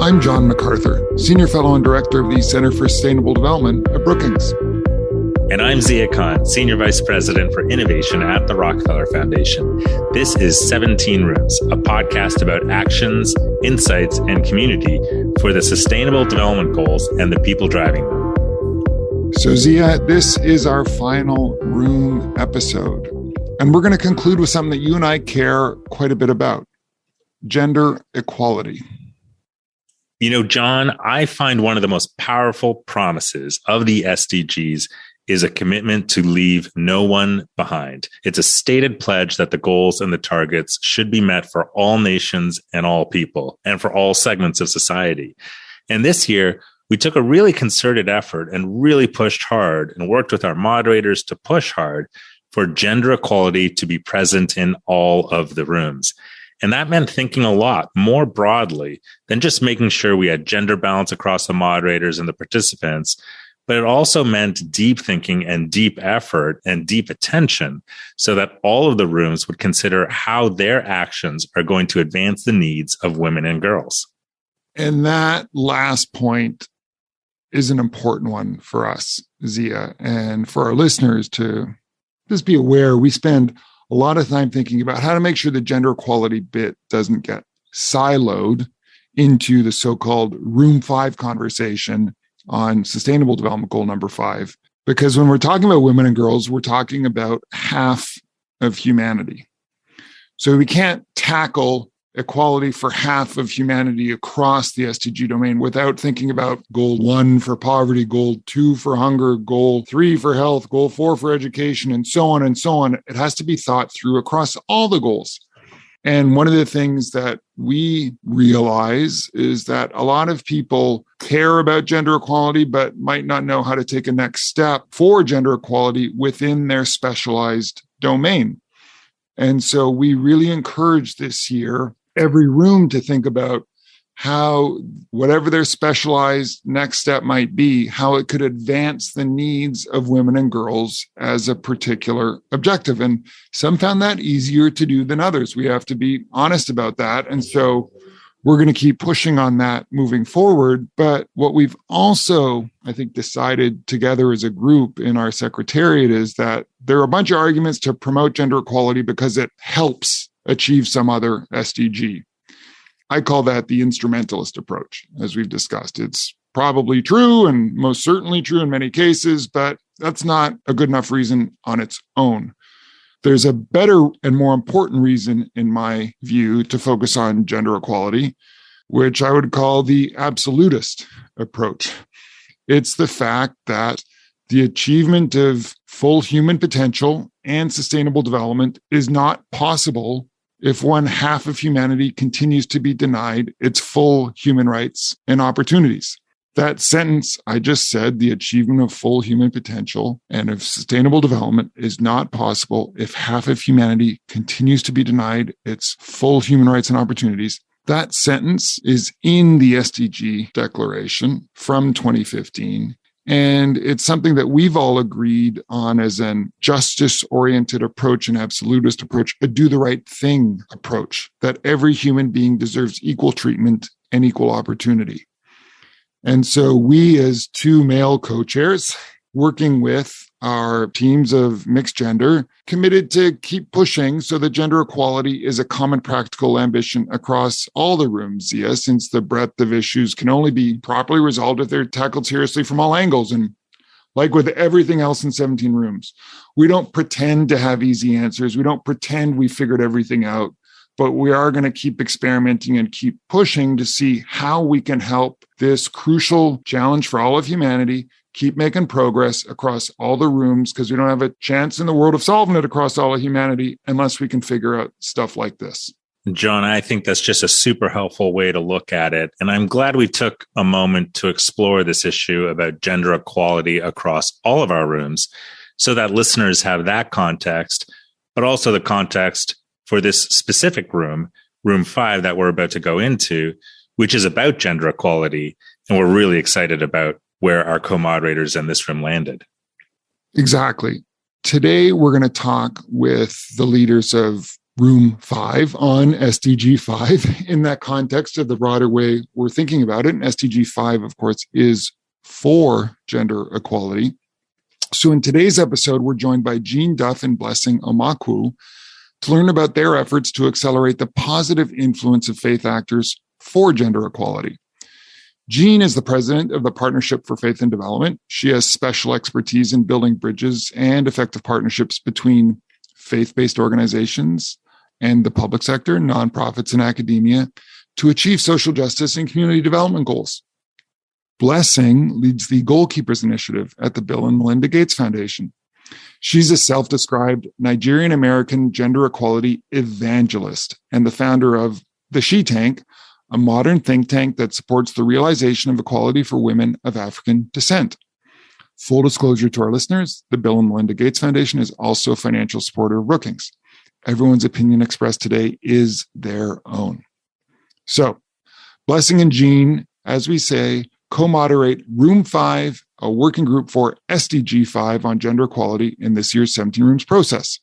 I'm John MacArthur, Senior Fellow and Director of the Center for Sustainable Development at Brookings. And I'm Zia Khan, Senior Vice President for Innovation at the Rockefeller Foundation. This is 17 Rooms, a podcast about actions, insights, and community for the Sustainable Development Goals and the people driving them. So Zia, this is our final room episode. And we're going to conclude with something that you and I care quite a bit about: gender equality. You know, John, I find one of the most powerful promises of the SDGs is a commitment to leave no one behind. It's a stated pledge that the goals and the targets should be met for all nations and all people, and for all segments of society. And this year, we took a really concerted effort and really pushed hard and worked with our moderators to push hard for gender equality to be present in all of the rooms. And that meant thinking a lot more broadly than just making sure we had gender balance across the moderators and the participants. But it also meant deep thinking and deep effort and deep attention so that all of the rooms would consider how their actions are going to advance the needs of women and girls. And that last point is an important one for us, Zia, and for our listeners to just be aware. We spend a lot of time thinking about how to make sure the gender equality bit doesn't get siloed into the so-called Room 5 conversation on Sustainable Development Goal number 5. Because when we're talking about women and girls, we're talking about half of humanity. So we can't tackle equality for half of humanity across the SDG domain without thinking about Goal 1 for poverty, Goal 2 for hunger, Goal 3 for health, Goal 4 for education, and so on and so on. It has to be thought through across all the goals. And one of the things that we realize is that a lot of people care about gender equality, but might not know how to take a next step for gender equality within their specialized domain. And so we really encourage this year every room to think about how, whatever their specialized next step might be, how it could advance the needs of women and girls as a particular objective. And some found that easier to do than others. We have to be honest about that. And so we're going to keep pushing on that moving forward. But what we've also, I think, decided together as a group in our secretariat is that there are a bunch of arguments to promote gender equality because it helps achieve some other SDG. I call that the instrumentalist approach, as we've discussed. It's probably true and most certainly true in many cases, but that's not a good enough reason on its own. There's a better and more important reason, in my view, to focus on gender equality, which I would call the absolutist approach. It's the fact that the achievement of full human potential and sustainable development is not possible if one half of humanity continues to be denied its full human rights and opportunities. That sentence I just said, the achievement of full human potential and of sustainable development, is not possible if half of humanity continues to be denied its full human rights and opportunities. That sentence is in the SDG declaration from 2015. And it's something that we've all agreed on as an justice-oriented approach, an absolutist approach, a do the right thing approach, that every human being deserves equal treatment and equal opportunity. And so we, as two male co-chairs, working with our teams of mixed gender, committed to keep pushing so that gender equality is a common practical ambition across all the rooms, Zia, since the breadth of issues can only be properly resolved if they're tackled seriously from all angles. And like with everything else in 17 rooms, we don't pretend to have easy answers. We don't pretend we figured everything out, but we are going to keep experimenting and keep pushing to see how we can help this crucial challenge for all of humanity keep making progress across all the rooms, because we don't have a chance in the world of solving it across all of humanity unless we can figure out stuff like this. John, I think that's just a super helpful way to look at it. And I'm glad we took a moment to explore this issue about gender equality across all of our rooms so that listeners have that context, but also the context for this specific room, Room 5, that we're about to go into, which is about gender equality. And we're really excited about where our co-moderators in this room landed. Exactly. Today, we're going to talk with the leaders of room 5 on SDG 5 in that context of the broader way we're thinking about it. And SDG 5, of course, is for gender equality. So in today's episode, we're joined by Duff and Blessing Omakwu to learn about their efforts to accelerate the positive influence of faith actors for gender equality. Jean is the president of the Partnership for Faith and Development. She has special expertise in building bridges and effective partnerships between faith-based organizations and the public sector, nonprofits, and academia to achieve social justice and community development goals. Blessing leads the Goalkeepers initiative at the Bill and Melinda Gates Foundation. She's a self-described Nigerian American gender equality evangelist and the founder of the She Tank, a modern think tank that supports the realization of equality for women of African descent. Full disclosure to our listeners, the Bill and Melinda Gates Foundation is also a financial supporter of Brookings. Everyone's opinion expressed today is their own. So, Blessing and Jean, as we say, co-moderate Room 5, a working group for SDG 5 on gender equality in this year's 17 Rooms process.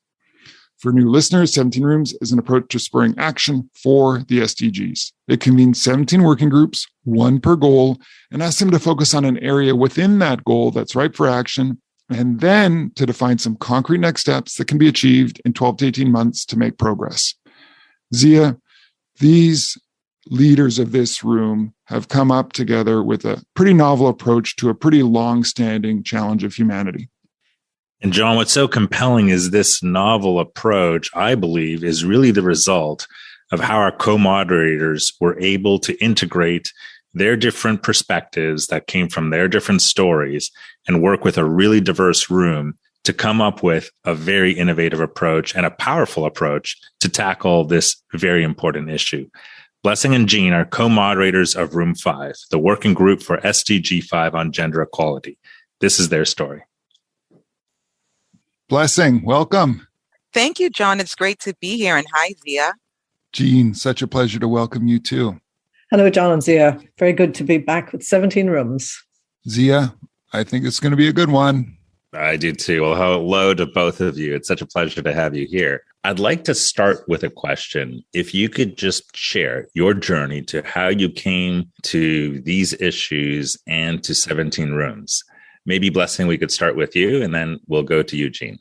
For new listeners, 17 Rooms is an approach to spurring action for the SDGs. It convenes 17 working groups, one per goal, and asks them to focus on an area within that goal that's ripe for action, and then to define some concrete next steps that can be achieved in 12 to 18 months to make progress. Zia, these leaders of this room have come up together with a pretty novel approach to a pretty long-standing challenge of humanity. And John, what's so compelling is this novel approach, I believe, is really the result of how our co-moderators were able to integrate their different perspectives that came from their different stories and work with a really diverse room to come up with a very innovative approach and a powerful approach to tackle this very important issue. Blessing and Jean are co-moderators of Room 5, the working group for SDG 5 on gender equality. This is their story. Blessing, welcome. Thank you, John. It's great to be here. And hi, Zia. Jean, such a pleasure to welcome you too. Hello, John and Zia. Very good to be back with 17 Rooms. Zia, I think it's going to be a good one. I do too. Well, hello to both of you. It's such a pleasure to have you here. I'd like to start with a question. If you could just share your journey to how you came to these issues and to 17 Rooms. Maybe, Blessing, we could start with you, and then we'll go to you, Jean.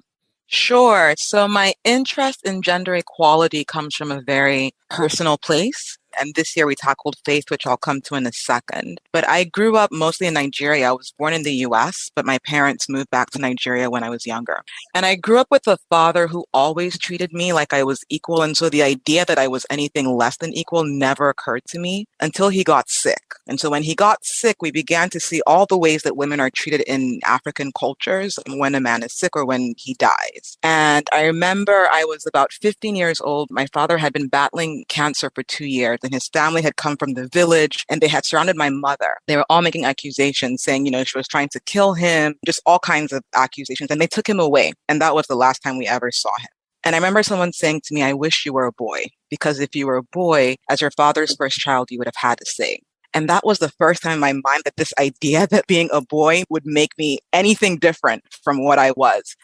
Sure. So my interest in gender equality comes from a very personal place. And this year we tackled faith, which I'll come to in a second. But I grew up mostly in Nigeria. I was born in the US, but my parents moved back to Nigeria when I was younger. And I grew up with a father who always treated me like I was equal. And so the idea that I was anything less than equal never occurred to me until he got sick. And so when he got sick, we began to see all the ways that women are treated in African cultures when a man is sick or when he dies. And I remember I was about 15 years old. My father had been battling cancer for 2 years. And his family had come from the village and they had surrounded my mother. They were all making accusations saying, she was trying to kill him, just all kinds of accusations. And they took him away. And that was the last time we ever saw him. And I remember someone saying to me, I wish you were a boy, because if you were a boy, as your father's first child, you would have had to say. And that was the first time in my mind that this idea that being a boy would make me anything different from what I was.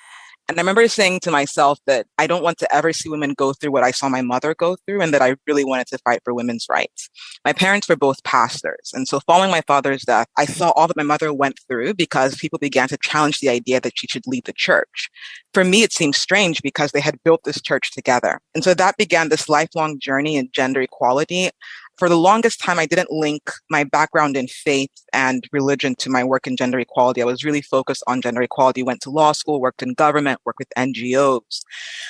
And I remember saying to myself that I don't want to ever see women go through what I saw my mother go through, and that I really wanted to fight for women's rights. My parents were both pastors. And so following my father's death, I saw all that my mother went through because people began to challenge the idea that she should leave the church. For me, it seemed strange because they had built this church together. And so that began this lifelong journey in gender equality. For the longest time, I didn't link my background in faith and religion to my work in gender equality. I was really focused on gender equality, went to law school, worked in government, worked with NGOs,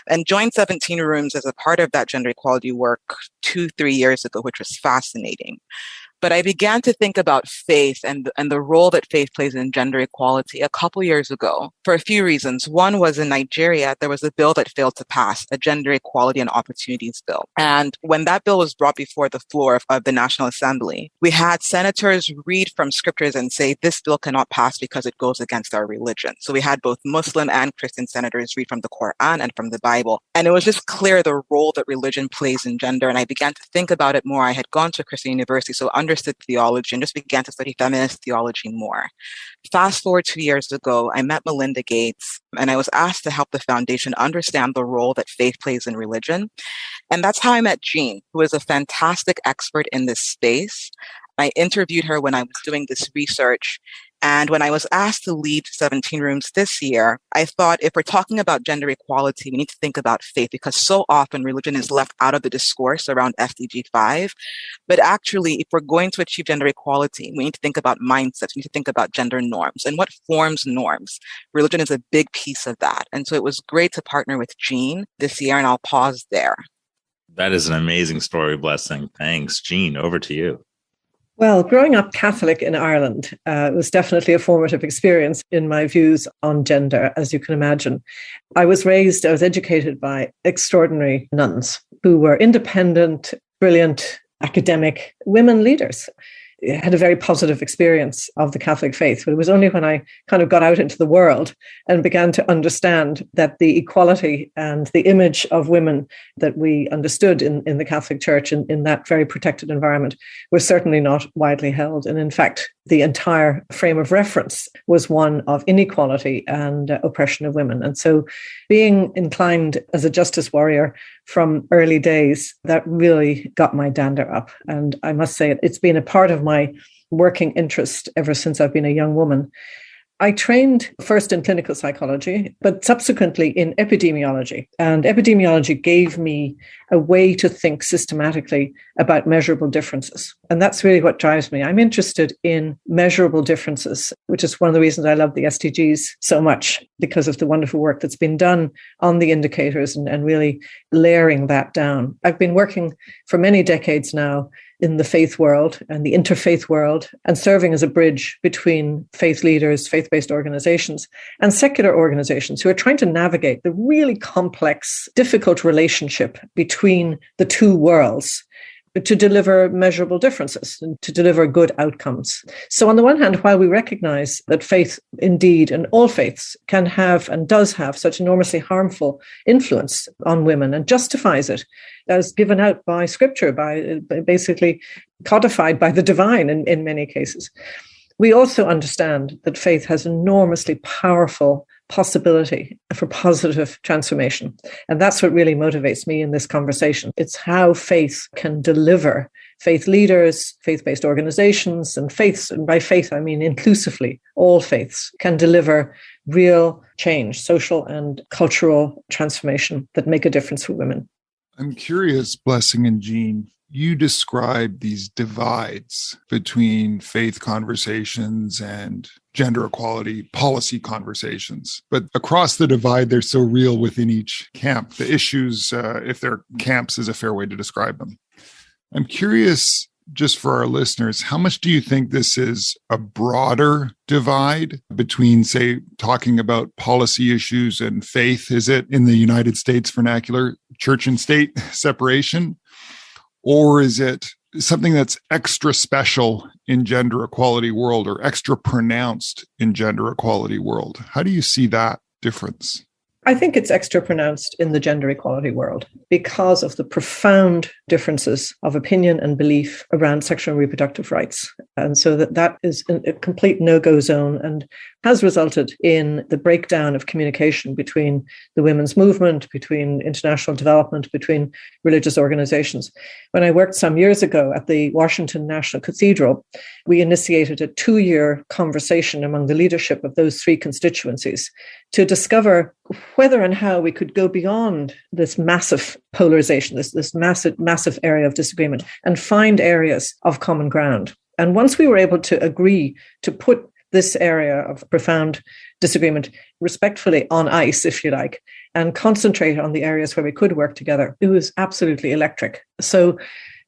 and joined 17 Rooms as a part of that gender equality work 2-3 years ago, which was fascinating. But I began to think about faith and the role that faith plays in gender equality a couple years ago for a few reasons. One was in Nigeria, there was a bill that failed to pass, a gender equality and opportunities bill. And when that bill was brought before the floor of the National Assembly, we had senators read from scriptures and say, this bill cannot pass because it goes against our religion. So we had both Muslim and Christian senators read from the Quran and from the Bible. And it was just clear the role that religion plays in gender. And I began to think about it more. I had gone to a Christian university, so understood theology and just began to study feminist theology more. Fast forward 2 years ago, I met Melinda Gates, and I was asked to help the foundation understand the role that faith plays in religion. And that's how I met Jean, who is a fantastic expert in this space. I interviewed her when I was doing this research. And when I was asked to lead 17 Rooms this year, I thought if we're talking about gender equality, we need to think about faith, because so often religion is left out of the discourse around SDG 5. But actually, if we're going to achieve gender equality, we need to think about mindsets. We need to think about gender norms and what forms norms. Religion is a big piece of that. And so it was great to partner with Jean this year, and I'll pause there. That is an amazing story, Blessing. Thanks. Jean, over to you. Well, growing up Catholic in Ireland was definitely a formative experience in my views on gender, as you can imagine. I was educated by extraordinary nuns who were independent, brilliant, academic women leaders. I had a very positive experience of the Catholic faith, but it was only when I kind of got out into the world and began to understand that the equality and the image of women that we understood in the Catholic Church in that very protected environment was certainly not widely held. And in fact, the entire frame of reference was one of inequality and oppression of women. And so being inclined as a justice warrior from early days, that really got my dander up. And I must say, it's been a part of my working interest ever since I've been a young woman. I trained first in clinical psychology, but subsequently in epidemiology. And epidemiology gave me a way to think systematically about measurable differences. And that's really what drives me. I'm interested in measurable differences, which is one of the reasons I love the SDGs so much, because of the wonderful work that's been done on the indicators and really layering that down. I've been working for many decades now in the faith world and the interfaith world, and serving as a bridge between faith leaders, faith-based organizations, and secular organizations who are trying to navigate the really complex, difficult relationship between the two worlds to deliver measurable differences and to deliver good outcomes. So on the one hand, while we recognize that faith indeed, and all faiths, can have and does have such enormously harmful influence on women and justifies it as given out by scripture, by basically codified by the divine in many cases, we also understand that faith has enormously powerful possibility for positive transformation. And that's what really motivates me in this conversation. It's how faith can deliver. Faith leaders, faith-based organizations, and faiths, and by faith I mean inclusively, all faiths can deliver real change, social and cultural transformation that make a difference for women. I'm curious, Blessing and Jean, you describe these divides between faith conversations and gender equality policy conversations. But across the divide, they're so real within each camp. The issues, if they're camps, is a fair way to describe them. I'm curious, just for our listeners, how much do you think this is a broader divide between, say, talking about policy issues and faith? Is it, in the United States vernacular, church and state separation? Or is it something that's extra special in gender equality world, or extra pronounced in gender equality world? How do you see that difference? I think it's extra pronounced in the gender equality world because of the profound differences of opinion and belief around sexual and reproductive rights. And so that is a complete no-go zone and has resulted in the breakdown of communication between the women's movement, between international development, between religious organizations. When I worked some years ago at the Washington National Cathedral, we initiated a 2-year conversation among the leadership of those 3 constituencies to discover whether and how we could go beyond this massive polarization, this massive area of disagreement, and find areas of common ground. And once we were able to agree to put this area of profound disagreement respectfully on ice, if you like, and concentrate on the areas where we could work together, it was absolutely electric. So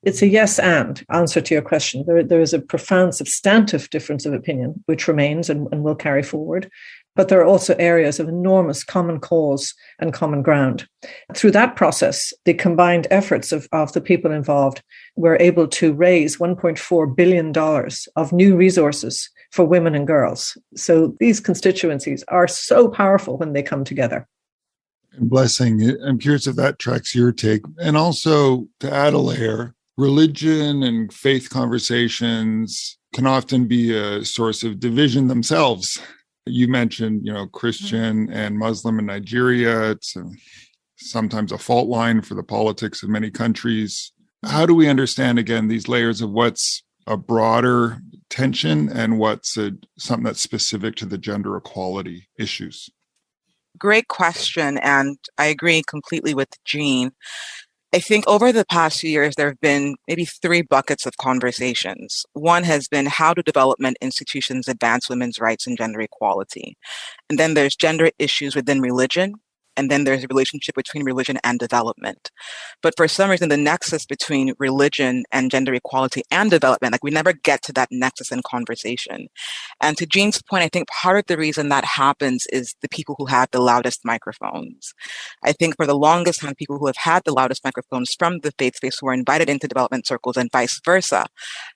it's a yes and answer to your question. There is a profound substantive difference of opinion, which remains and will carry forward. But there are also areas of enormous common cause and common ground. Through that process, the combined efforts of the people involved were able to raise $1.4 billion of new resources for women and girls. So these constituencies are so powerful when they come together. And Blessing, I'm curious if that tracks your take. And also, to add a layer, religion and faith conversations can often be a source of division themselves. You mentioned, Christian and Muslim in Nigeria. It's sometimes a fault line for the politics of many countries. How do we understand, again, these layers of what's a broader tension and what's something that's specific to the gender equality issues? Great question. And I agree completely with Jean. I think over the past few years, there have been maybe 3 buckets of conversations. One has been, how do development institutions advance women's rights and gender equality? And then there's gender issues within religion. And then there's a relationship between religion and development. But for some reason, the nexus between religion and gender equality and development, we never get to that nexus in conversation. And to Jean's point, I think part of the reason that happens is the people who have the loudest microphones. I think for the longest time, people who have had the loudest microphones from the faith space who are invited into development circles and vice versa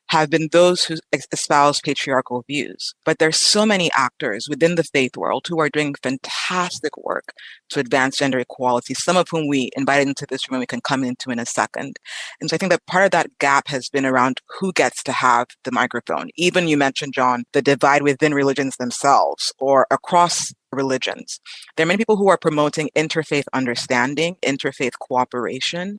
have been those who espouse patriarchal views. But there's so many actors within the faith world who are doing fantastic work to advance gender equality, some of whom we invited into this room and we can come into in a second. And so I think that part of that gap has been around who gets to have the microphone. Even you mentioned, John, the divide within religions themselves or across religions. There are many people who are promoting interfaith understanding, interfaith cooperation.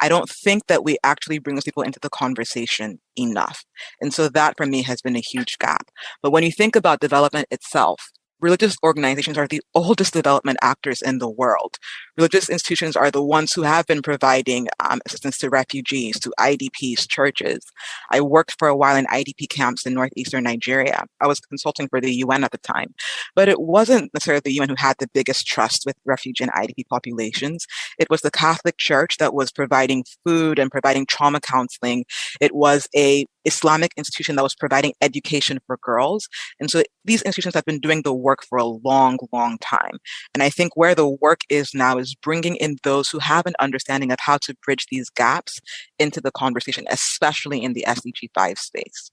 I don't think that we actually bring those people into the conversation enough. And so that for me has been a huge gap. But when you think about development itself, religious organizations are the oldest development actors in the world. Religious institutions are the ones who have been providing assistance to refugees, to IDPs, churches. I worked for a while in IDP camps in northeastern Nigeria. I was consulting for the UN at the time, but it wasn't necessarily the UN who had the biggest trust with refugee and IDP populations. It was the Catholic Church that was providing food and providing trauma counseling. It was a Islamic institution that was providing education for girls. And so these institutions have been doing the work for a long, long time. And I think where the work is now is bringing in those who have an understanding of how to bridge these gaps into the conversation, especially in the SDG 5 space.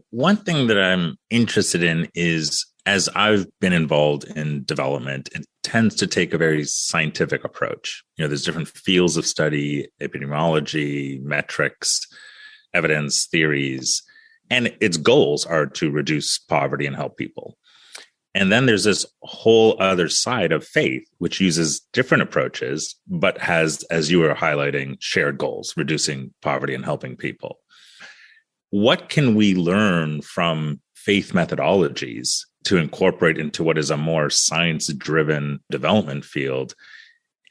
One thing that I'm interested in is, as I've been involved in development, it tends to take a very scientific approach. There's different fields of study, epidemiology, metrics, evidence, theories, and its goals are to reduce poverty and help people. And then there's this whole other side of faith, which uses different approaches, but has, as you were highlighting, shared goals, reducing poverty and helping people. What can we learn from faith methodologies to incorporate into what is a more science-driven development field,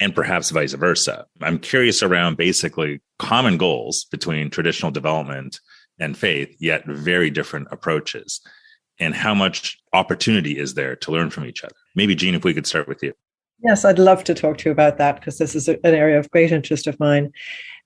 and perhaps vice versa? I'm curious around basically common goals between traditional development and faith, yet very different approaches. And how much opportunity is there to learn from each other? Maybe, Jean, if we could start with you. Yes, I'd love to talk to you about that, because this is an area of great interest of mine.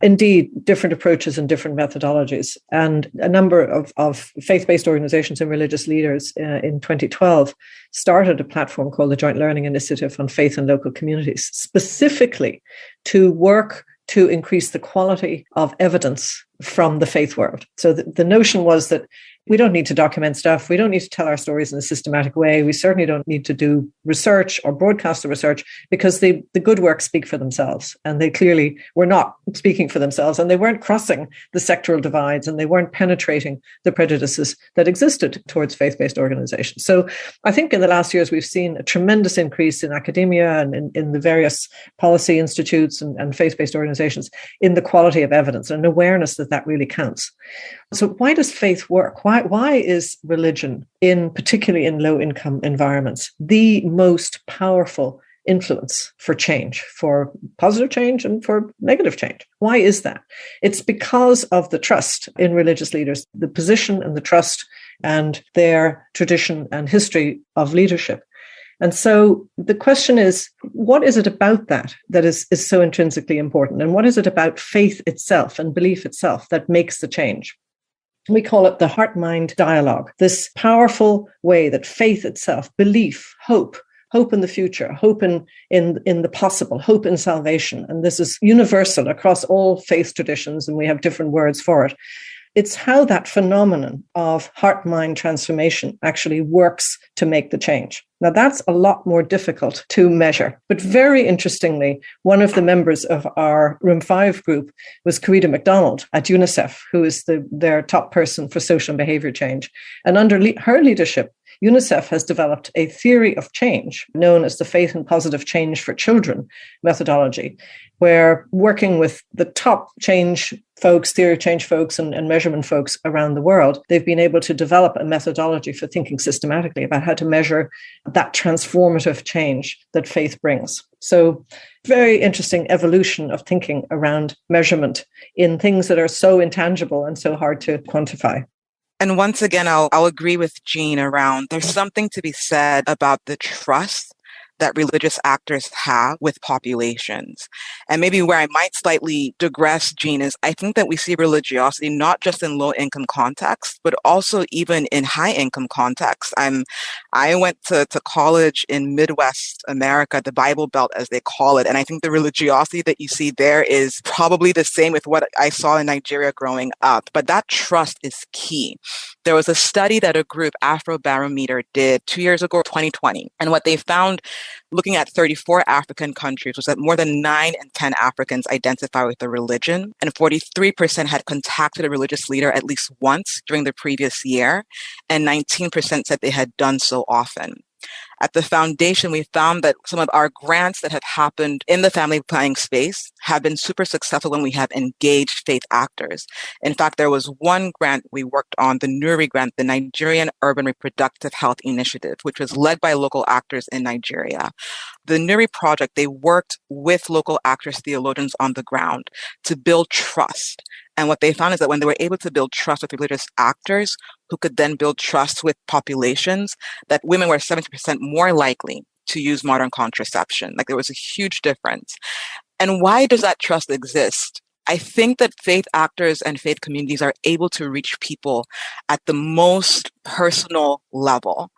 Indeed, different approaches and different methodologies. And a number of faith-based organizations and religious leaders in 2012 started a platform called the Joint Learning Initiative on Faith and Local Communities, specifically to work to increase the quality of evidence from the faith world. So the notion was that we don't need to document stuff. We don't need to tell our stories in a systematic way. We certainly don't need to do research or broadcast the research, because the good works speak for themselves. And they clearly were not speaking for themselves, and they weren't crossing the sectoral divides, and they weren't penetrating the prejudices that existed towards faith-based organizations. So I think in the last years, we've seen a tremendous increase in academia and in the various policy institutes and faith-based organizations in the quality of evidence and awareness that really counts. So why does faith work? Why is religion, particularly in low-income environments, the most powerful influence for change, for positive change and for negative change? Why is that? It's because of the trust in religious leaders, the position and the trust and their tradition and history of leadership. And so the question is, what is it about that is so intrinsically important? And what is it about faith itself and belief itself that makes the change? We call it the heart-mind dialogue, this powerful way that faith itself, belief, hope in the future, hope in the possible, hope in salvation. And this is universal across all faith traditions, and we have different words for it. It's how that phenomenon of heart-mind transformation actually works to make the change. Now, that's a lot more difficult to measure. But very interestingly, one of the members of our Room 5 group was Carita McDonald at UNICEF, who is their top person for social and behavior change. And under her leadership, UNICEF has developed a theory of change known as the Faith and Positive Change for Children methodology, where working with the top change folks, theory of change folks, and measurement folks around the world, they've been able to develop a methodology for thinking systematically about how to measure that transformative change that faith brings. So very interesting evolution of thinking around measurement in things that are so intangible and so hard to quantify. And once again, I'll agree with Jean around there's something to be said about the trust that religious actors have with populations. And maybe where I might slightly digress, Jean, is I think that we see religiosity not just in low-income contexts, but also even in high-income contexts. I went to college in Midwest America, the Bible Belt, as they call it. And I think the religiosity that you see there is probably the same with what I saw in Nigeria growing up. But that trust is key. There was a study that a group, Afrobarometer, did 2 years ago, 2020. And what they found, looking at 34 African countries, was that more than 9 in 10 Africans identify with a religion, and 43% had contacted a religious leader at least once during the previous year, and 19% said they had done so often. At the foundation, we found that some of our grants that have happened in the family planning space have been super successful when we have engaged faith actors. In fact, there was one grant we worked on, the NURI grant, the Nigerian Urban Reproductive Health Initiative, which was led by local actors in Nigeria. The NURI project, they worked with local actors, theologians on the ground to build trust. And what they found is that when they were able to build trust with religious actors who could then build trust with populations, that women were 70% more likely to use modern contraception. Like there was a huge difference. And why does that trust exist? I think that faith actors and faith communities are able to reach people at the most personal level.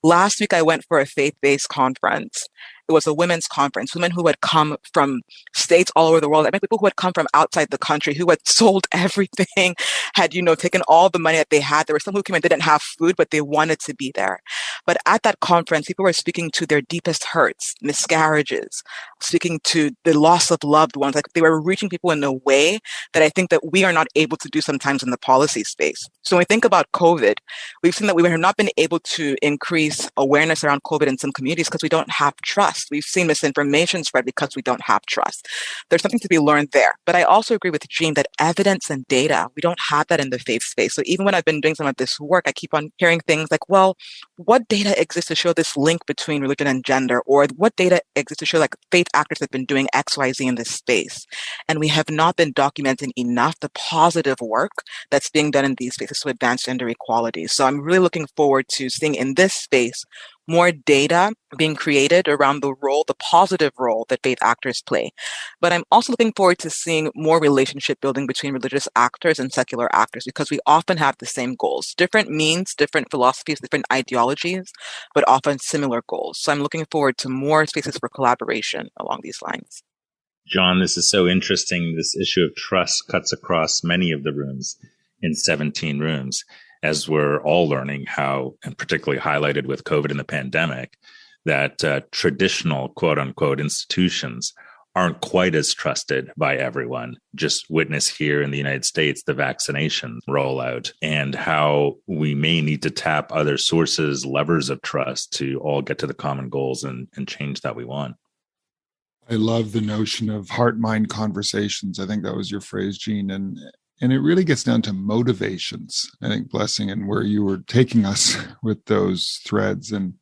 Last week, I went for a faith-based conference. It was a women's conference, women who had come from states all over the world. I met people who had come from outside the country, who had sold everything, had, taken all the money that they had. There were some who came and didn't have food, but they wanted to be there. But at that conference, people were speaking to their deepest hurts, miscarriages, speaking to the loss of loved ones. Like they were reaching people in a way that I think that we are not able to do sometimes in the policy space. So when we think about COVID, we've seen that we have not been able to increase awareness around COVID in some communities because we don't have trust. We've seen misinformation spread because we don't have trust. There's something to be learned there. But I also agree with Jean that evidence and data, we don't have that in the faith space. So even when I've been doing some of this work, I keep on hearing things like, well, what data exists to show this link between religion and gender? Or what data exists to show like faith actors have been doing X, Y, Z in this space? And we have not been documenting enough the positive work that's being done in these spaces to advance gender equality. So I'm really looking forward to seeing in this space more data being created around the role, the positive role that faith actors play. But I'm also looking forward to seeing more relationship building between religious actors and secular actors, because we often have the same goals, different means, different philosophies, different ideologies, but often similar goals. So I'm looking forward to more spaces for collaboration along these lines. John, this is so interesting. This issue of trust cuts across many of the rooms in 17 rooms, as we're all learning how, and particularly highlighted with COVID and the pandemic, that traditional quote unquote institutions aren't quite as trusted by everyone. Just witness here in the United States, the vaccination rollout, and how we may need to tap other sources, levers of trust to all get to the common goals and change that we want. I love the notion of heart-mind conversations. I think that was your phrase, Jean. And it really gets down to motivations, I think, Blessing, and where you were taking us with those threads. And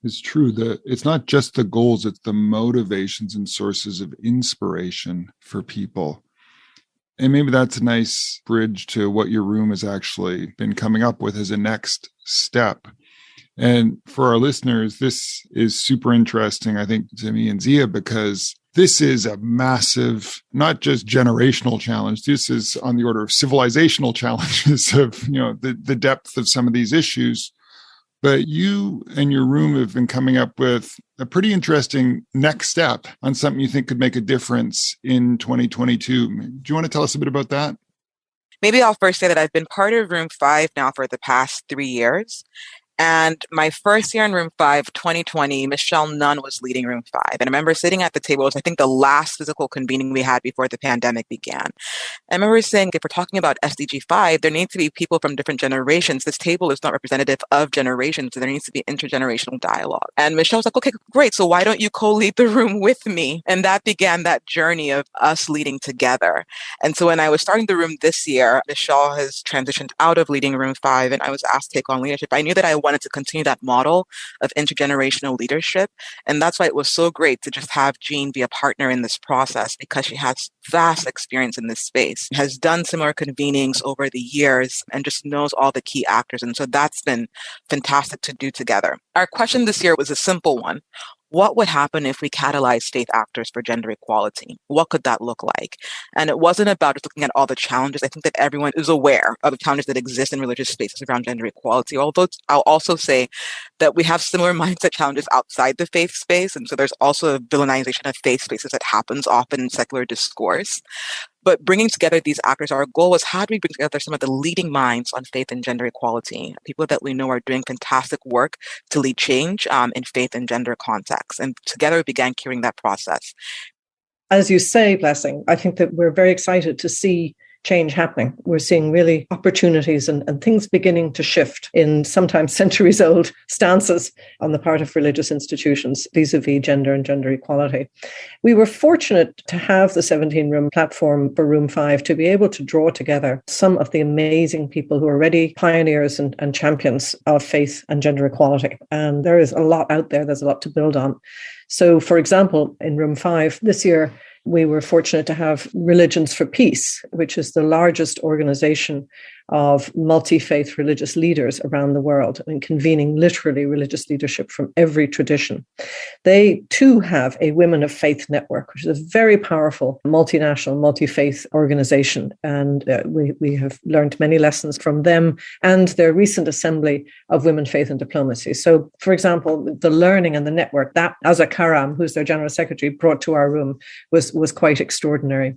it's true that it's not just the goals, it's the motivations and sources of inspiration for people. And maybe that's a nice bridge to what your room has actually been coming up with as a next step. And for our listeners, this is super interesting, I think, to me and Zia, because this is a massive, not just generational challenge. This is on the order of civilizational challenges of, the depth of some of these issues. But you and your room have been coming up with a pretty interesting next step on something you think could make a difference in 2022. Do you want to tell us a bit about that? Maybe I'll first say that I've been part of Room 5 now for the past 3 years. And my first year in room 5, 2020, Michelle Nunn was leading room 5. And I remember sitting at the table. It was, I think, the last physical convening we had before the pandemic began. I remember saying, if we're talking about SDG 5, there needs to be people from different generations. This table is not representative of generations, so there needs to be intergenerational dialogue. And Michelle was like, okay, great. So why don't you co-lead the room with me? And that began that journey of us leading together. And so when I was starting the room this year, Michelle has transitioned out of leading room 5, and I was asked to take on leadership. I knew that I wanted to continue that model of intergenerational leadership. And that's why it was so great to just have Jean be a partner in this process, because she has vast experience in this space, has done similar convenings over the years, and just knows all the key actors. And so that's been fantastic to do together. Our question this year was a simple one. What would happen if we catalyzed faith actors for gender equality? What could that look like? And it wasn't about just looking at all the challenges. I think that everyone is aware of the challenges that exist in religious spaces around gender equality. Although I'll also say that we have similar mindset challenges outside the faith space. And so there's also a villainization of faith spaces that happens often in secular discourse. But bringing together these actors, our goal was, how do we bring together some of the leading minds on faith and gender equality, people that we know are doing fantastic work to lead change in faith and gender contexts. And together we began curating that process. As you say, Blessing, I think that we're very excited to see change happening. We're seeing really opportunities and things beginning to shift in sometimes centuries-old stances on the part of religious institutions vis-a-vis gender and gender equality. We were fortunate to have the 17-room platform for Room 5 to be able to draw together some of the amazing people who are already pioneers and champions of faith and gender equality. And there is a lot out there. There's a lot to build on. So, for example, in Room 5 this year, we were fortunate to have Religions for Peace, which is the largest organization of multi-faith religious leaders around the world, and convening literally religious leadership from every tradition. They too have a Women of Faith network, which is a very powerful multinational, multi-faith organization. And we have learned many lessons from them and their recent assembly of Women, Faith and Diplomacy. So, for example, the learning and the network that Azza Karam, who's their general secretary, brought to our room was quite extraordinary.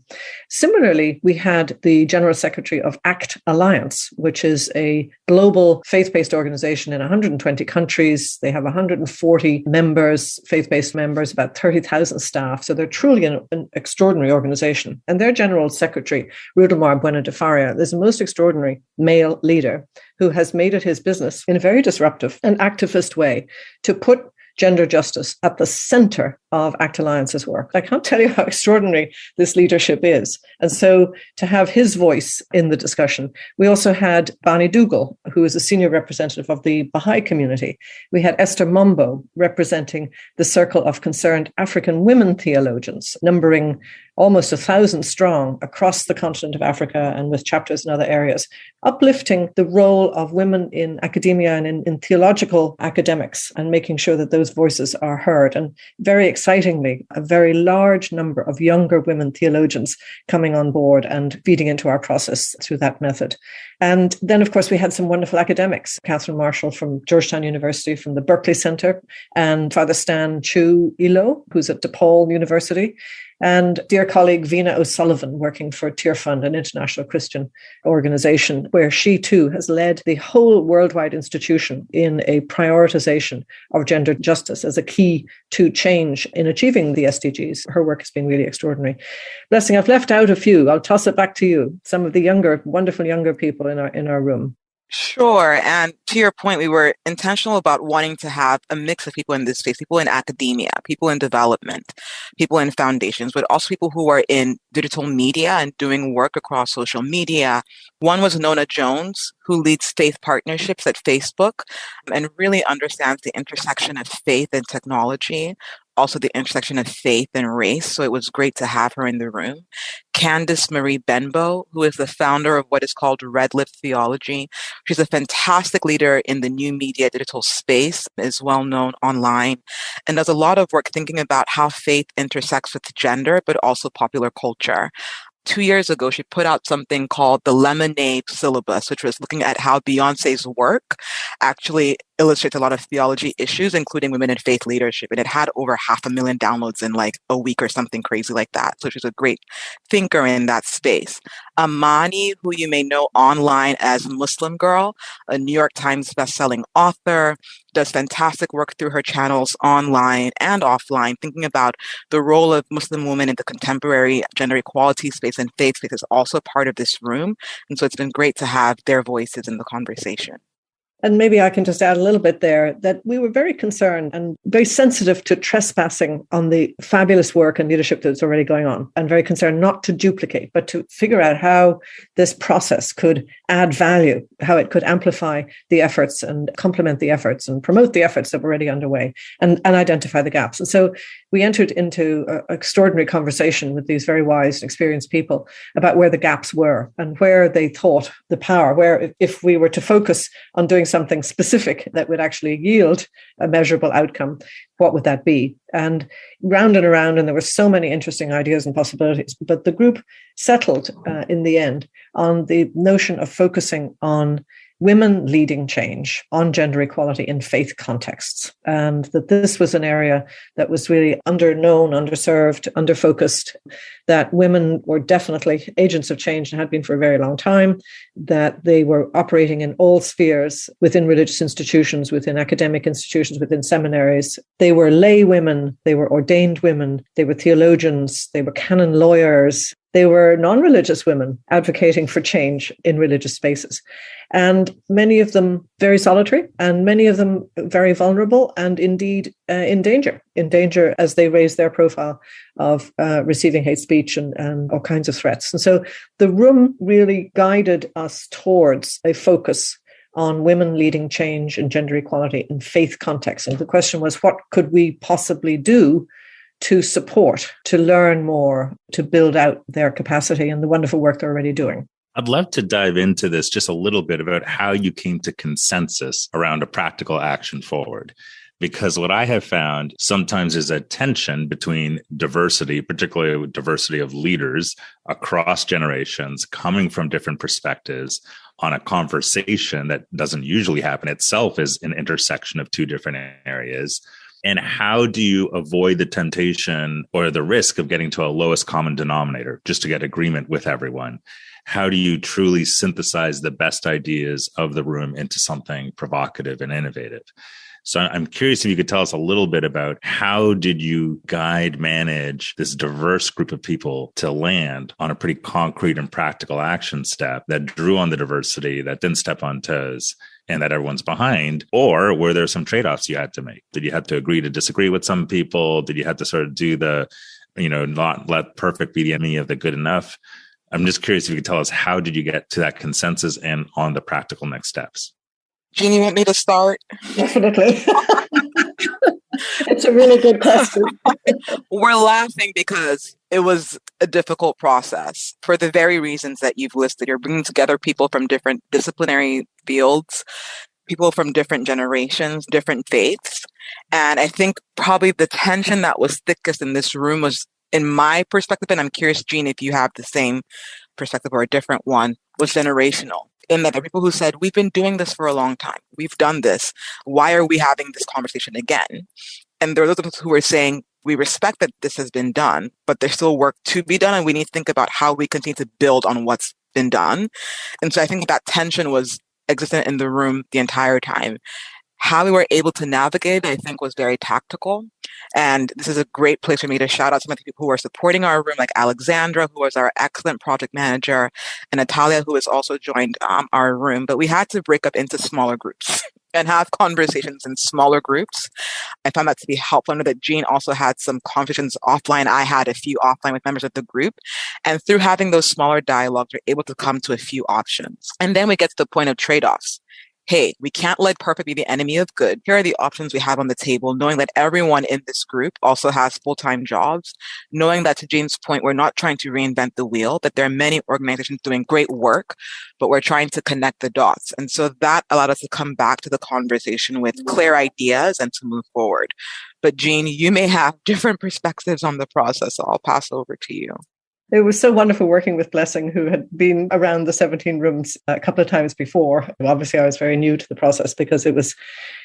Similarly, we had the general secretary of ACT Alliance, which is a global faith-based organization in 120 countries. They have 140 members, faith-based members, about 30,000 staff. So they're truly an extraordinary organization. And their general secretary, Rudolmar Buena de Faria, is a most extraordinary male leader who has made it his business in a very disruptive and activist way to put gender justice at the center of ACT Alliance's work. I can't tell you how extraordinary this leadership is. And so to have his voice in the discussion. We also had Bani Dougal, who is a senior representative of the Baha'i community. We had Esther Mumbo representing the Circle of Concerned African Women Theologians, numbering almost 1,000 strong across the continent of Africa and with chapters in other areas, uplifting the role of women in academia and in theological academics and making sure that those voices are heard. And very excitingly, a very large number of younger women theologians coming on board and feeding into our process through that method. And then, of course, we had some wonderful academics, Catherine Marshall from Georgetown University, from the Berkeley Center, and Father Stan Chu Ilo, who's at DePaul University, and dear colleague Vina O'Sullivan, working for Tear Fund, an international Christian organization, where she too has led the whole worldwide institution in a prioritization of gender justice as a key to change in achieving the SDGs. Her work has been really extraordinary. Blessing, I've left out a few. I'll toss it back to you. Some of the younger, wonderful younger people in our room. Sure. And to your point, we were intentional about wanting to have a mix of people in this space, people in academia, people in development, people in foundations, but also people who are in digital media and doing work across social media. One was Nona Jones, who leads faith partnerships at Facebook and really understands the intersection of faith and technology, also the intersection of faith and race. So it was great to have her in the room. Candice Marie Benbow, who is the founder of what is called Red Lip Theology. She's a fantastic leader in the new media digital space, is well known online, and does a lot of work thinking about how faith intersects with gender, but also popular culture. 2 years ago, she put out something called the Lemonade Syllabus, which was looking at how Beyonce's work actually illustrates a lot of theology issues, including women in faith leadership. And it had over 500,000 downloads in like a week or something crazy like that. So she's a great thinker in that space. Amani, who you may know online as Muslim Girl, a New York Times bestselling author, does fantastic work through her channels online and offline, thinking about the role of Muslim women in the contemporary gender equality space and faith space is also part of this room. And so it's been great to have their voices in the conversation. And maybe I can just add a little bit there that we were very concerned and very sensitive to trespassing on the fabulous work and leadership that's already going on, and very concerned not to duplicate, but to figure out how this process could add value, how it could amplify the efforts and complement the efforts and promote the efforts that were already underway and identify the gaps. And so we entered into an extraordinary conversation with these very wise and experienced people about where the gaps were and where they thought the power, where if we were to focus on doing something specific that would actually yield a measurable outcome, what would that be? And round and around, and there were so many interesting ideas and possibilities. But the group settled in the end on the notion of focusing on women leading change, on gender equality in faith contexts, and that this was an area that was really underknown, underserved, underfocused, that women were definitely agents of change and had been for a very long time, that they were operating in all spheres within religious institutions, within academic institutions, within seminaries. They were lay women, they were ordained women, they were theologians, they were canon lawyers, they were non-religious women advocating for change in religious spaces. And many of them very solitary, and many of them very vulnerable, and indeed in danger as they raise their profile of receiving hate speech and all kinds of threats. And so the room really guided us towards a focus on women leading change and gender equality in faith context. And the question was, what could we possibly do to support, to learn more, to build out their capacity and the wonderful work they're already doing? I'd love to dive into this just a little bit about how you came to consensus around a practical action forward. Because what I have found sometimes is a tension between diversity, particularly diversity of leaders across generations, coming from different perspectives on a conversation that doesn't usually happen itself is an intersection of two different areas. And how do you avoid the temptation or the risk of getting to a lowest common denominator just to get agreement with everyone? How do you truly synthesize the best ideas of the room into something provocative and innovative? So I'm curious if you could tell us a little bit about how did you manage this diverse group of people to land on a pretty concrete and practical action step that drew on the diversity, that didn't step on toes, and that everyone's behind? Or were there some trade-offs you had to make? Did you have to agree to disagree with some people? Did you have to sort of do the, not let perfect be the enemy of the good enough? I'm just curious if you could tell us, how did you get to that consensus and on the practical next steps? Jean, you want me to start? Definitely. It's a really good question. We're laughing because it was a difficult process for the very reasons that you've listed. You're bringing together people from different disciplinary fields, people from different generations, different faiths. And I think probably the tension that was thickest in this room was, in my perspective, and I'm curious, Jean, if you have the same perspective or a different one, was generational. In that there are people who said, we've been doing this for a long time. We've done this. Why are we having this conversation again? And there are those of us who are saying, we respect that this has been done, but there's still work to be done. And we need to think about how we continue to build on what's been done. And so I think that tension was existent in the room the entire time. How we were able to navigate, I think, was very tactical. And this is a great place for me to shout out some of the people who are supporting our room, like Alexandra, who was our excellent project manager, and Natalia, who has also joined our room. But we had to break up into smaller groups and have conversations in smaller groups. I found that to be helpful. I know that Jean also had some conversations offline. I had a few offline with members of the group. And through having those smaller dialogues, we're able to come to a few options. And then we get to the point of trade-offs. Hey, we can't let perfect be the enemy of good. Here are the options we have on the table, knowing that everyone in this group also has full-time jobs, knowing that, to Jane's point, we're not trying to reinvent the wheel, that there are many organizations doing great work, but we're trying to connect the dots. And so that allowed us to come back to the conversation with clear ideas and to move forward. But Jean, you may have different perspectives on the process, so I'll pass over to you. It was so wonderful working with Blessing, who had been around the 17 rooms a couple of times before. Obviously, I was very new to the process because it was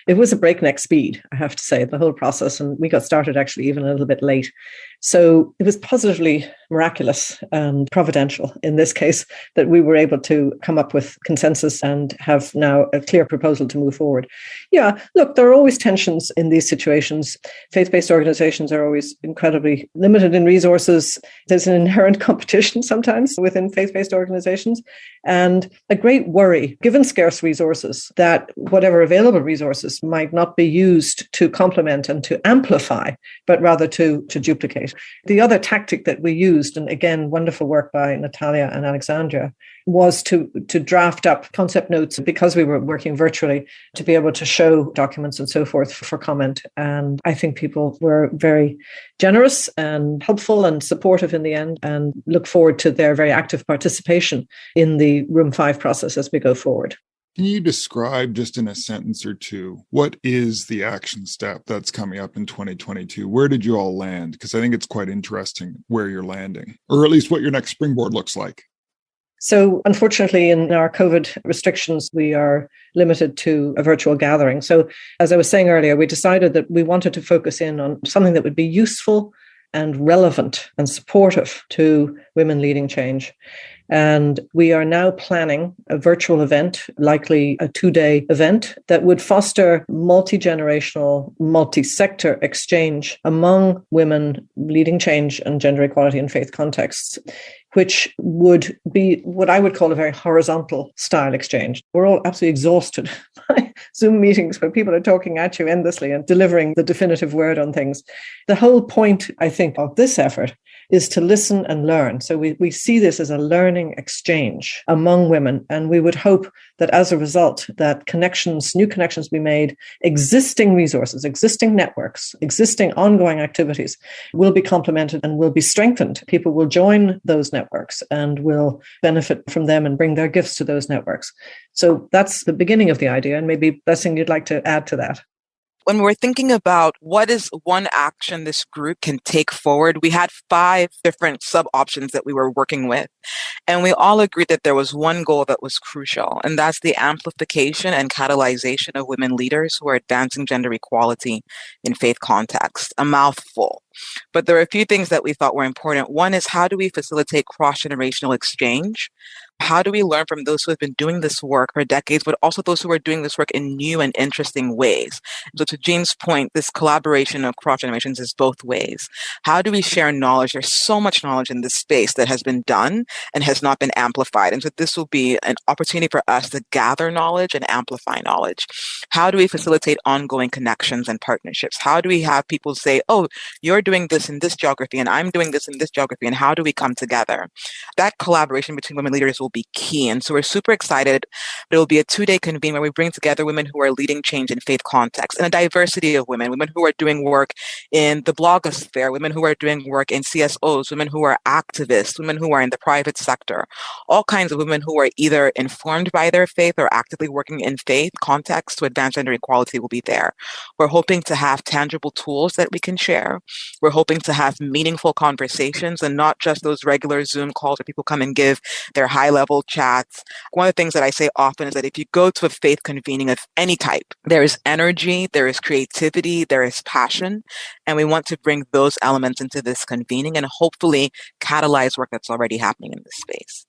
It was a breakneck speed, I have to say, the whole process. And we got started actually even a little bit late. So it was positively miraculous and providential in this case that we were able to come up with consensus and have now a clear proposal to move forward. Yeah, look, there are always tensions in these situations. Faith-based organizations are always incredibly limited in resources. There's an inherent competition sometimes within faith-based organizations, and a great worry, given scarce resources, that whatever available resources might not be used to complement and to amplify, but rather to duplicate. The other tactic that we used, and again, wonderful work by Natalia and Alexandria, was to draft up concept notes because we were working virtually to be able to show documents and so forth for comment. And I think people were very generous and helpful and supportive in the end, and look forward to their very active participation in the Room 5 process as we go forward. Can you describe just in a sentence or two, what is the action step that's coming up in 2022? Where did you all land? Because I think it's quite interesting where you're landing, or at least what your next springboard looks like. So unfortunately, in our COVID restrictions, we are limited to a virtual gathering. So as I was saying earlier, we decided that we wanted to focus in on something that would be useful and relevant and supportive to women leading change. And we are now planning a virtual event, likely a 2-day event, that would foster multi-generational, multi-sector exchange among women leading change and gender equality in faith contexts, which would be what I would call a very horizontal style exchange. We're all absolutely exhausted by Zoom meetings where people are talking at you endlessly and delivering the definitive word on things. The whole point, I think, of this effort is to listen and learn. So we see this as a learning exchange among women. And we would hope that as a result, that new connections be made, existing resources, existing networks, existing ongoing activities will be complemented and will be strengthened. People will join those networks and will benefit from them and bring their gifts to those networks. So that's the beginning of the idea. And maybe, Blessing, you'd like to add to that. When we're thinking about what is one action this group can take forward, we had 5 different sub-options that we were working with. And we all agreed that there was one goal that was crucial, and that's the amplification and catalyzation of women leaders who are advancing gender equality in faith context. A mouthful. But there are a few things that we thought were important. One is, how do we facilitate cross-generational exchange? How do we learn from those who have been doing this work for decades, but also those who are doing this work in new and interesting ways? So to Jean's point, this collaboration of cross generations is both ways. How do we share knowledge? There's so much knowledge in this space that has been done and has not been amplified. And so this will be an opportunity for us to gather knowledge and amplify knowledge. How do we facilitate ongoing connections and partnerships? How do we have people say, oh, you're doing this in this geography and I'm doing this in this geography, and how do we come together? That collaboration between women leaders will be key. And so we're super excited. It will be a 2-day convene where we bring together women who are leading change in faith context, and a diversity of women who are doing work in the blogosphere, women who are doing work in CSOs, women who are activists, women who are in the private sector, all kinds of women who are either informed by their faith or actively working in faith context to advance gender equality will be there. We're hoping to have tangible tools that we can share. We're hoping to have meaningful conversations and not just those regular Zoom calls where people come and give their high-level chats. One of the things that I say often is that if you go to a faith convening of any type, there is energy, there is creativity, there is passion, and we want to bring those elements into this convening and hopefully catalyze work that's already happening in this space.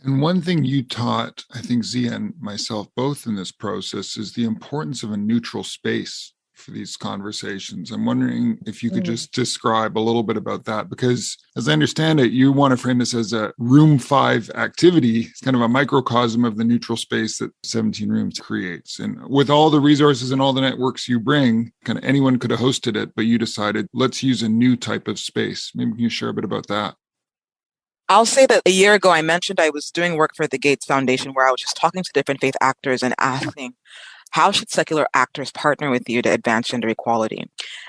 And one thing you taught, I think Zia and myself both in this process, is the importance of a neutral space for these conversations. I'm wondering if you could just describe a little bit about that, because as I understand it, you want to frame this as a Room 5 activity. It's kind of a microcosm of the neutral space that 17 Rooms creates. And with all the resources and all the networks you bring, kind of anyone could have hosted it, but you decided, let's use a new type of space. Maybe can you share a bit about that? I'll say that a year ago, I mentioned I was doing work for the Gates Foundation where I was just talking to different faith actors and asking, how should secular actors partner with you to advance gender equality?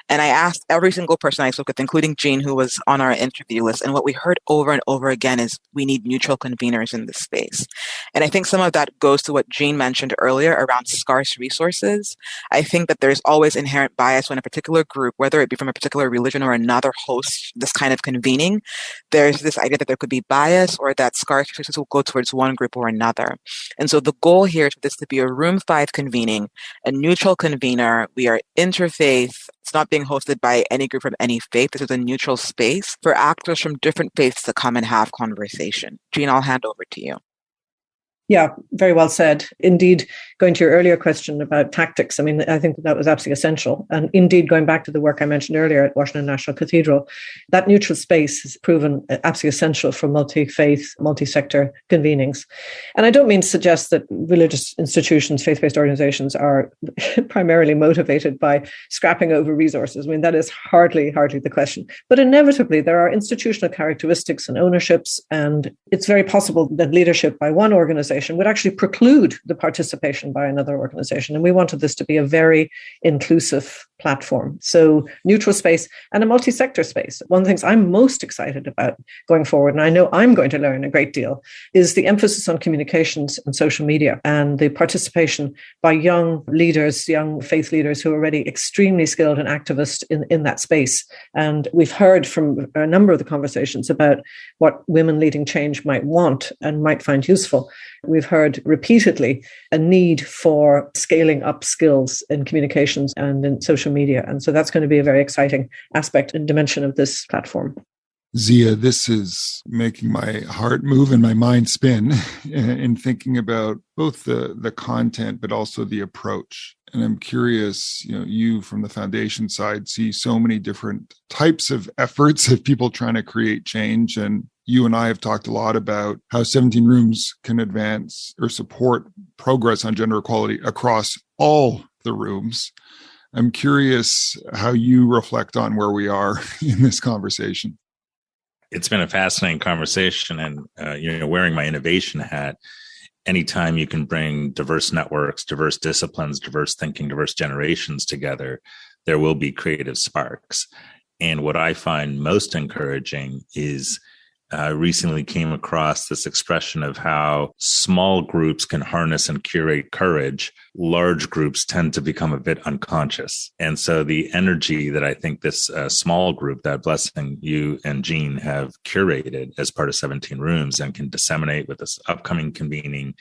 And I asked every single person I spoke with, including Jean, who was on our interview list. And what we heard over and over again is we need neutral conveners in this space. And I think some of that goes to what Jean mentioned earlier around scarce resources. I think that there's always inherent bias when a particular group, whether it be from a particular religion or another, hosts this kind of convening. There's this idea that there could be bias or that scarce resources will go towards one group or another. And so the goal here is for this to be a Room 5 convening being a neutral convener. We are interfaith. It's not being hosted by any group from any faith. This is a neutral space for actors from different faiths to come and have conversation. Jean, I'll hand over to you. Yeah, very well said. Indeed, going to your earlier question about tactics, I mean, I think that was absolutely essential. And indeed, going back to the work I mentioned earlier at Washington National Cathedral, that neutral space has proven absolutely essential for multi-faith, multi-sector convenings. And I don't mean to suggest that religious institutions, faith-based organizations are primarily motivated by scrapping over resources. I mean, that is hardly the question. But inevitably, there are institutional characteristics and ownerships, and it's very possible that leadership by one organization would actually preclude the participation by another organization. And we wanted this to be a very inclusive platform. So neutral space and a multi-sector space. One of the things I'm most excited about going forward, and I know I'm going to learn a great deal, is the emphasis on communications and social media and the participation by young leaders, young faith leaders who are already extremely skilled and activist in that space. And we've heard from a number of the conversations about what women leading change might want and might find useful. We've heard repeatedly a need for scaling up skills in communications and in social media. And so that's going to be a very exciting aspect and dimension of this platform. Zia, this is making my heart move and my mind spin in thinking about both the content, but also the approach. And I'm curious, you from the foundation side see so many different types of efforts of people trying to create change. And you and I have talked a lot about how 17 Rooms can advance or support progress on gender equality across all the rooms. I'm curious how you reflect on where we are in this conversation. It's been a fascinating conversation, and wearing my innovation hat, anytime you can bring diverse networks, diverse disciplines, diverse thinking, diverse generations together, there will be creative sparks. And what I find most encouraging is recently came across this expression of how small groups can harness and curate courage. Large groups tend to become a bit unconscious. And so the energy that I think this small group that Blessing, you and Jean have curated as part of 17 Rooms and can disseminate with this upcoming convening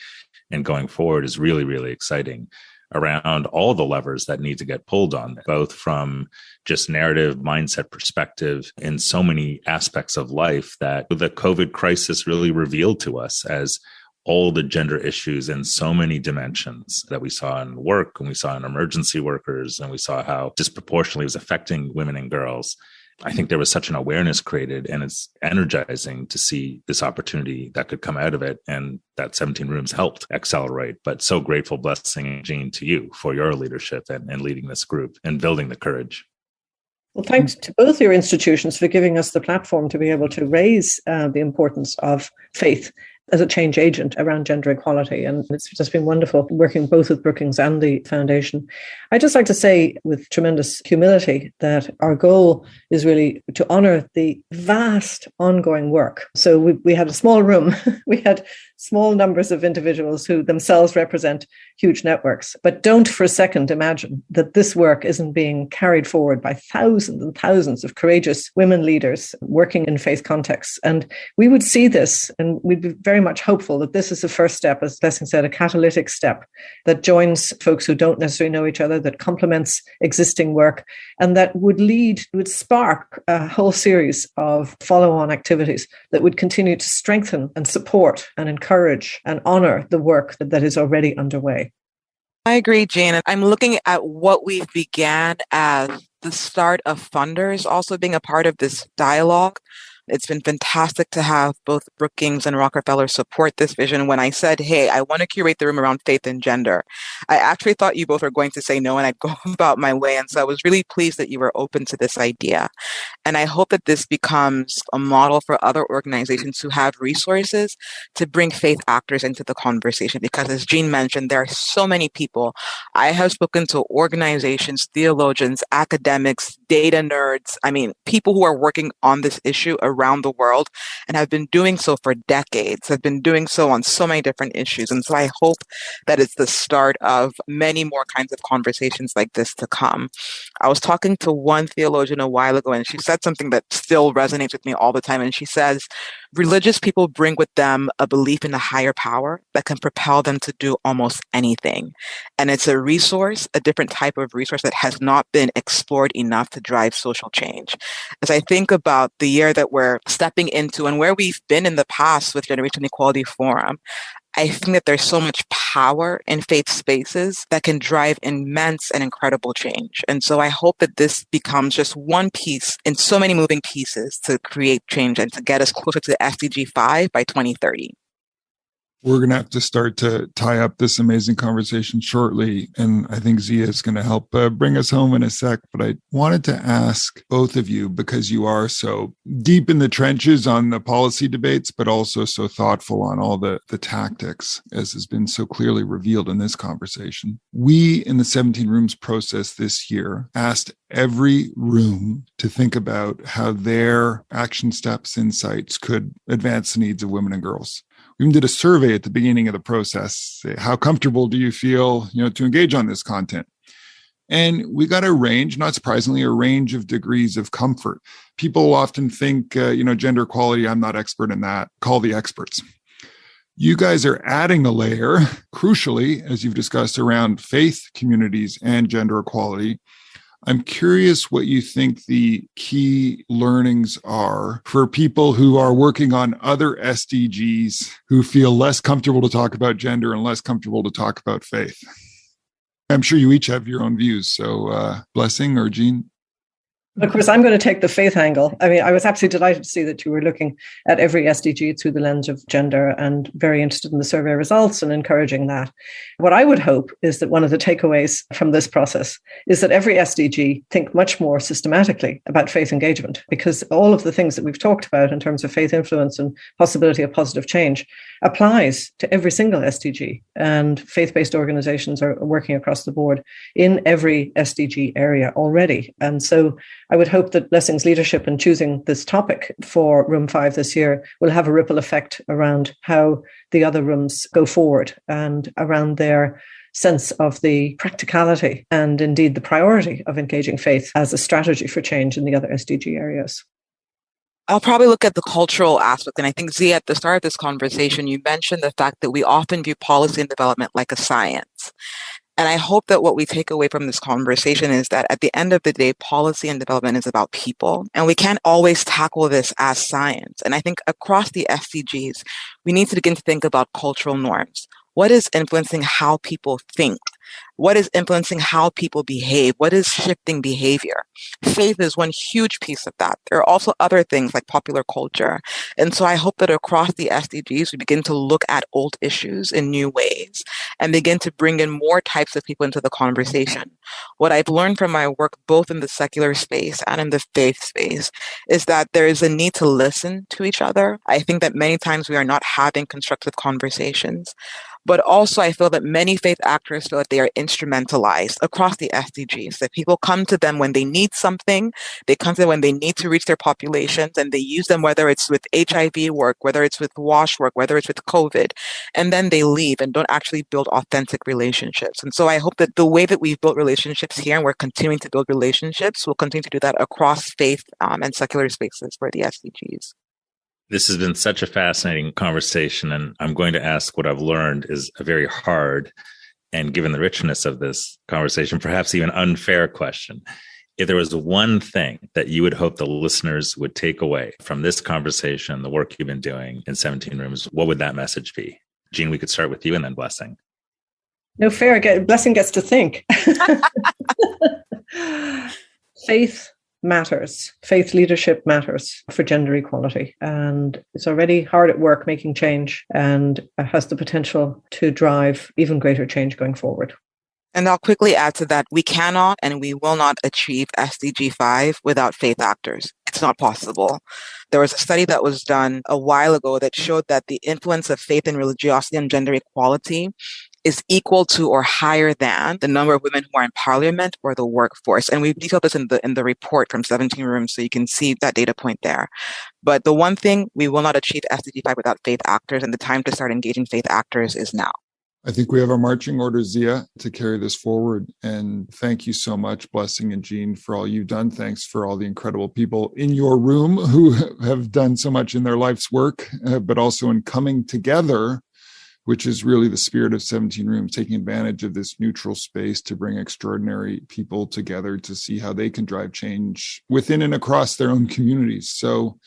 and going forward is really, really exciting around all the levers that need to get pulled on, both from just narrative mindset perspective in so many aspects of life that the COVID crisis really revealed to us as all the gender issues in so many dimensions that we saw in work and we saw in emergency workers and we saw how disproportionately it was affecting women and girls. I think there was such an awareness created, and it's energizing to see this opportunity that could come out of it, and that 17 Rooms helped accelerate. But so grateful, Blessing, Jean, to you for your leadership and leading this group and building the courage. Well, thanks to both your institutions for giving us the platform to be able to raise the importance of faith as a change agent around gender equality. And it's just been wonderful working both with Brookings and the foundation. I'd just like to say with tremendous humility that our goal is really to honor the vast ongoing work. So we had a small room. We had small numbers of individuals who themselves represent huge networks. But don't for a second imagine that this work isn't being carried forward by thousands and thousands of courageous women leaders working in faith contexts. And we would see this, and we'd be very much hopeful that this is the first step, as Blessing said, a catalytic step that joins folks who don't necessarily know each other, that complements existing work, and that would spark a whole series of follow-on activities that would continue to strengthen and support and encourage and honor the work that is already underway. I agree, Jane. I'm looking at what we began as the start of funders also being a part of this dialogue. It's been fantastic to have both Brookings and Rockefeller support this vision. When I said, hey, I want to curate the room around faith and gender, I actually thought you both were going to say no and I'd go about my way. And so I was really pleased that you were open to this idea. And I hope that this becomes a model for other organizations who have resources to bring faith actors into the conversation. Because as Jean mentioned, there are so many people. I have spoken to organizations, theologians, academics, data nerds. I mean, people who are working on this issue around the world and have been doing so for decades, have been doing so on so many different issues. And so I hope that it's the start of many more kinds of conversations like this to come. I was talking to one theologian a while ago, and she said something that still resonates with me all the time. And she says, religious people bring with them a belief in a higher power that can propel them to do almost anything. And it's a resource, a different type of resource that has not been explored enough to drive social change. As I think about the year that we're stepping into and where we've been in the past with Generation Equality Forum, I think that there's so much power in faith spaces that can drive immense and incredible change. And so I hope that this becomes just one piece in so many moving pieces to create change and to get us closer to SDG 5 by 2030. We're going to have to start to tie up this amazing conversation shortly. And I think Zia is going to help bring us home in a sec. But I wanted to ask both of you, because you are so deep in the trenches on the policy debates, but also so thoughtful on all the tactics, as has been so clearly revealed in this conversation. We in the 17 Rooms process this year asked every room to think about how their action steps, insights could advance the needs of women and girls. We even did a survey at the beginning of the process. How comfortable do you feel, to engage on this content? And we got a range, not surprisingly, a range of degrees of comfort. People often think, gender equality, I'm not expert in that. Call the experts. You guys are adding a layer, crucially, as you've discussed, around faith communities and gender equality. I'm curious what you think the key learnings are for people who are working on other SDGs who feel less comfortable to talk about gender and less comfortable to talk about faith. I'm sure you each have your own views. So Blessing or Jean? Of course, I'm going to take the faith angle. I mean, I was absolutely delighted to see that you were looking at every SDG through the lens of gender and very interested in the survey results and encouraging that. What I would hope is that one of the takeaways from this process is that every SDG think much more systematically about faith engagement, because all of the things that we've talked about in terms of faith influence and possibility of positive change applies to every single SDG. And faith-based organizations are working across the board in every SDG area already. And so I would hope that Blessing's leadership in choosing this topic for Room 5 this year will have a ripple effect around how the other rooms go forward and around their sense of the practicality and indeed the priority of engaging faith as a strategy for change in the other SDG areas. I'll probably look at the cultural aspect. And I think, Zia, at the start of this conversation, you mentioned the fact that we often view policy and development like a science. And I hope that what we take away from this conversation is that at the end of the day, policy and development is about people. And we can't always tackle this as science. And I think across the SDGs, we need to begin to think about cultural norms. What is influencing how people think? What is influencing how people behave? What is shifting behavior? Faith is one huge piece of that. There are also other things like popular culture. And so I hope that across the SDGs, we begin to look at old issues in new ways and begin to bring in more types of people into the conversation. What I've learned from my work, both in the secular space and in the faith space, is that there is a need to listen to each other. I think that many times we are not having constructive conversations. But also, I feel that many faith actors feel that they are instrumentalized across the SDGs, that people come to them when they need something, they come to them when they need to reach their populations, and they use them, whether it's with HIV work, whether it's with WASH work, whether it's with COVID, and then they leave and don't actually build authentic relationships. And so I hope that the way that we've built relationships here, and we're continuing to build relationships, we'll continue to do that across faith and secular spaces for the SDGs. This has been such a fascinating conversation, and I'm going to ask what I've learned is a very hard, and given the richness of this conversation, perhaps even unfair question. If there was one thing that you would hope the listeners would take away from this conversation, the work you've been doing in 17 Rooms, what would that message be? Jean, we could start with you and then Blessing. No fair. Blessing gets to think. Faith matters. Faith leadership matters for gender equality. And it's already hard at work making change and has the potential to drive even greater change going forward. And I'll quickly add to that, we cannot and we will not achieve SDG 5 without faith actors. It's not possible. There was a study that was done a while ago that showed that the influence of faith and religiosity on gender equality is equal to or higher than the number of women who are in parliament or the workforce. And we've detailed this in the report from 17 Rooms, so you can see that data point there. But the one thing, we will not achieve SDG 5 without faith actors, and the time to start engaging faith actors is now. I think we have our marching orders, Zia, to carry this forward. And thank you so much, Blessing and Jean, for all you've done. Thanks for all the incredible people in your room who have done so much in their life's work, but also in coming together, which is really the spirit of 17 Rooms, taking advantage of this neutral space to bring extraordinary people together to see how they can drive change within and across their own communities. So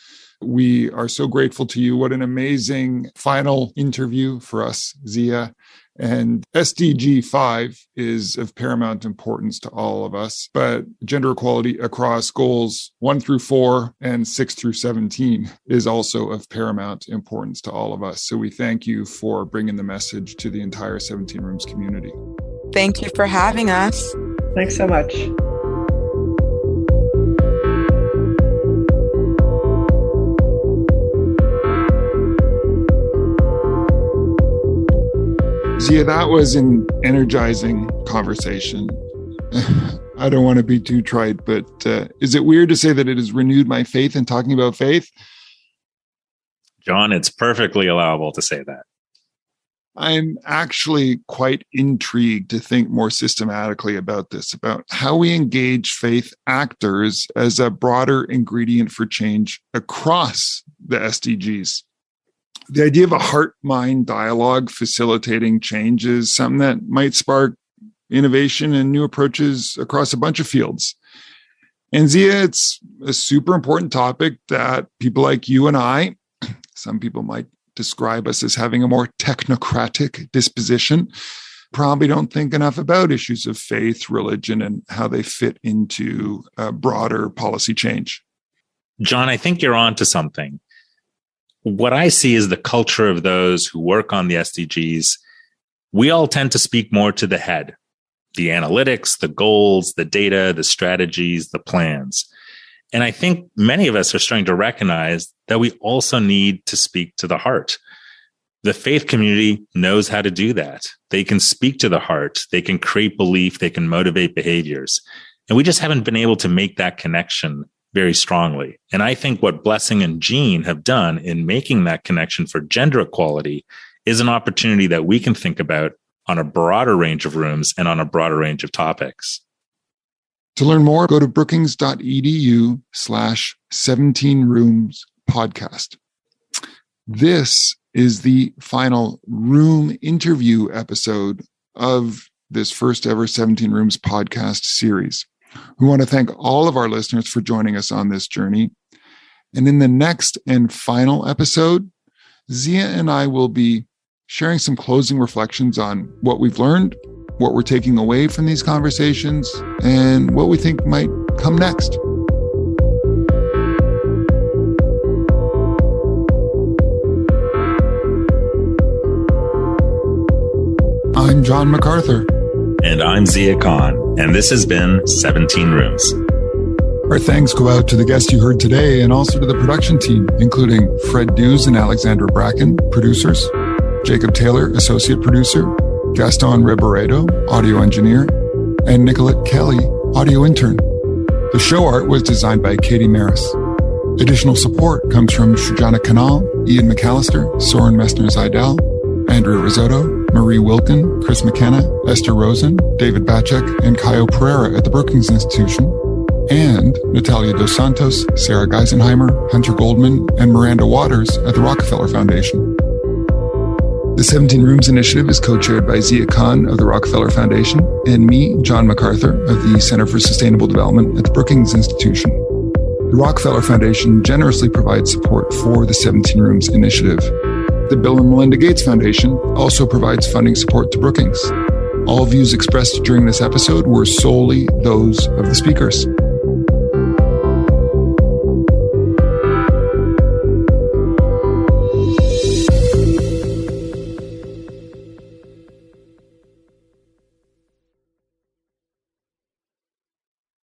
we are so grateful to you. What an amazing final interview for us, Zia. And SDG 5 is of paramount importance to all of us, but gender equality across goals 1 through 4 and 6 through 17 is also of paramount importance to all of us. So we thank you for bringing the message to the entire 17 Rooms community. Thank you for having us. Thanks so much. Zia, that was an energizing conversation. I don't want to be too trite, but is it weird to say that it has renewed my faith in talking about faith? John, it's perfectly allowable to say that. I'm actually quite intrigued to think more systematically about this, about how we engage faith actors as a broader ingredient for change across the SDGs. The idea of a heart-mind dialogue facilitating change is something that might spark innovation and new approaches across a bunch of fields. And Zia, it's a super important topic that people like you and I, some people might describe us as having a more technocratic disposition, probably don't think enough about issues of faith, religion, and how they fit into broader policy change. John, I think you're on to something. What I see is the culture of those who work on the SDGs. We all tend to speak more to the head, the analytics, the goals, the data, the strategies, the plans. And I think many of us are starting to recognize that we also need to speak to the heart. The faith community knows how to do that. They can speak to the heart. They can create belief. They can motivate behaviors. And we just haven't been able to make that connection very strongly. And I think what Blessing and Jean have done in making that connection for gender equality is an opportunity that we can think about on a broader range of rooms and on a broader range of topics. To learn more, go to brookings.edu/17 Rooms podcast. This is the final room interview episode of this first ever 17 Rooms podcast series. We want to thank all of our listeners for joining us on this journey. And in the next and final episode, Zia and I will be sharing some closing reflections on what we've learned, what we're taking away from these conversations, and what we think might come next. I'm John MacArthur. And I'm Zia Khan, and this has been 17 Rooms. Our thanks go out to the guests you heard today and also to the production team, including Fred Dews and Alexandra Bracken, producers, Jacob Taylor, associate producer, Gaston Reboredo, audio engineer, and Nicolette Kelly, audio intern. The show art was designed by Katie Maris. Additional support comes from Shujana Kanal, Ian McAllister, Soren Messner-Zidell, Andrea Risotto, Marie Wilkin, Chris McKenna, Esther Rosen, David Bacek, and Caio Pereira at the Brookings Institution, and Natalia Dos Santos, Sarah Geisenheimer, Hunter Goldman, and Miranda Waters at the Rockefeller Foundation. The 17 Rooms initiative is co-chaired by Zia Khan of the Rockefeller Foundation and me, John MacArthur, of the Center for Sustainable Development at the Brookings Institution. The Rockefeller Foundation generously provides support for the 17 Rooms initiative. The Bill and Melinda Gates Foundation also provides funding support to Brookings. All views expressed during this episode were solely those of the speakers.